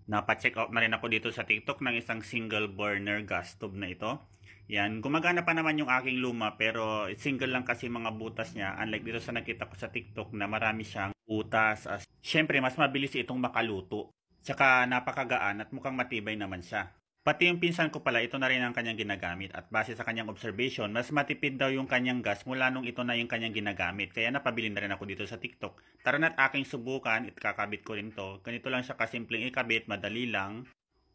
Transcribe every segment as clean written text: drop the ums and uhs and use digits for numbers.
Napa-check out na rin ako dito sa TikTok ng isang single burner gas stove na ito. Yan, gumagana pa naman yung aking luma pero single lang kasi mga butas niya. Unlike dito sa nakita ko sa TikTok na marami siyang butas. Siyempre, mas mabilis itong makaluto. Tsaka napakagaan at mukhang matibay naman siya. Pati yung pinsan ko pala, ito na rin ang kanyang ginagamit. At base sa kanyang observation, mas matipid daw yung kanyang gas mula nung ito na yung kanyang ginagamit. Kaya napabili na rin ako dito sa TikTok. Tara na't aking subukan, kakabit ko rin to. Ganito lang siya kasimpleng ikabit, madali lang.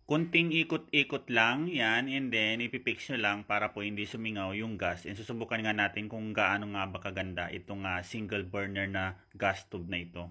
Kunting ikot-ikot lang, yan, and then ipipix nyo lang para po hindi sumingaw yung gas. And susubukan nga natin kung gaano nga ba kaganda itong single burner na gas tube na ito.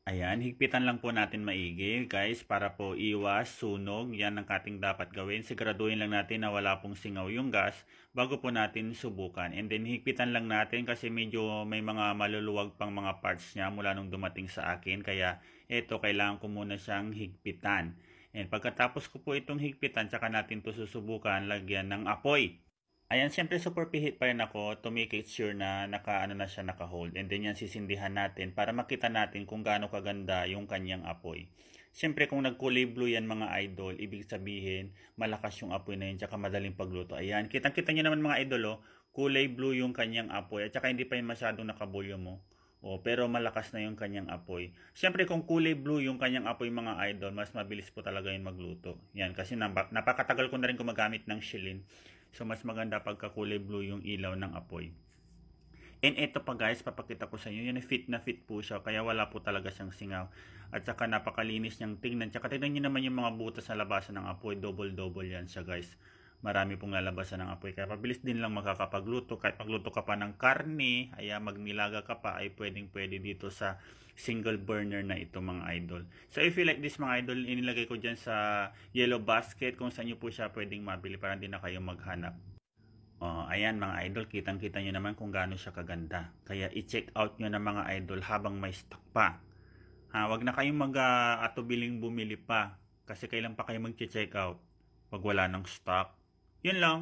Ayan, higpitan lang po natin maigi guys para po iwas sunog. Yan ang ating dapat gawin. Siguraduhin lang natin na wala pong singaw yung gas bago po natin subukan. And then higpitan lang natin kasi medyo may mga maluluwag pang mga parts niya mula nung dumating sa akin. Kaya ito, kailangan ko muna siyang higpitan. And pagkatapos ko po itong higpitan, tsaka natin to susubukan lagyan ng apoy. Ayan, siyempre super pihit pa rin ako to make it sure na naka-hold. And then yan sisindihan natin para makita natin kung gaano kaganda yung kanyang apoy. Siyempre kung nagkulay blue yan mga idol, ibig sabihin malakas yung apoy na yun tsaka madaling pagluto. Ayan, kitang-kita nyo naman mga idol, oh, kulay blue yung kanyang apoy at tsaka hindi pa yung masyadong nakabolyo mo. Oh, pero malakas na yung kanyang apoy. Siyempre kung kulay blue yung kanyang apoy mga idol, mas mabilis po talaga yung magluto. Yan, kasi napakatagal ko na rin gumagamit ng Shilin. So, mas maganda pagka kulay blue yung ilaw ng apoy. And ito pa guys, papakita ko sa inyo. Yan, fit na fit po siya. Kaya wala po talaga siyang singaw. At saka napakalinis niyang tingnan. Tsaka tignan nyo naman yung mga butas na labasan ng apoy. Double-double yan siya guys. Marami pong lalabasan ng apoy. Kaya pabilis din lang makakapagluto. Kahit pagluto ka pa ng karne, ay magnilaga ka pa, ay pwedeng-pwede dito sa single burner na ito mga idol. So if you like this mga idol, inilagay ko dyan sa yellow basket kung saan nyo po siya pwedeng mabili para hindi na kayo maghanap. Ayan mga idol, kitang-kita nyo naman kung gaano siya kaganda. Kaya i-check out nyo na mga idol habang may stock pa. Wag na kayong mag-atubiling bumili pa kasi kailan pa kayo mag-check out pag wala ng stock. Yun lang.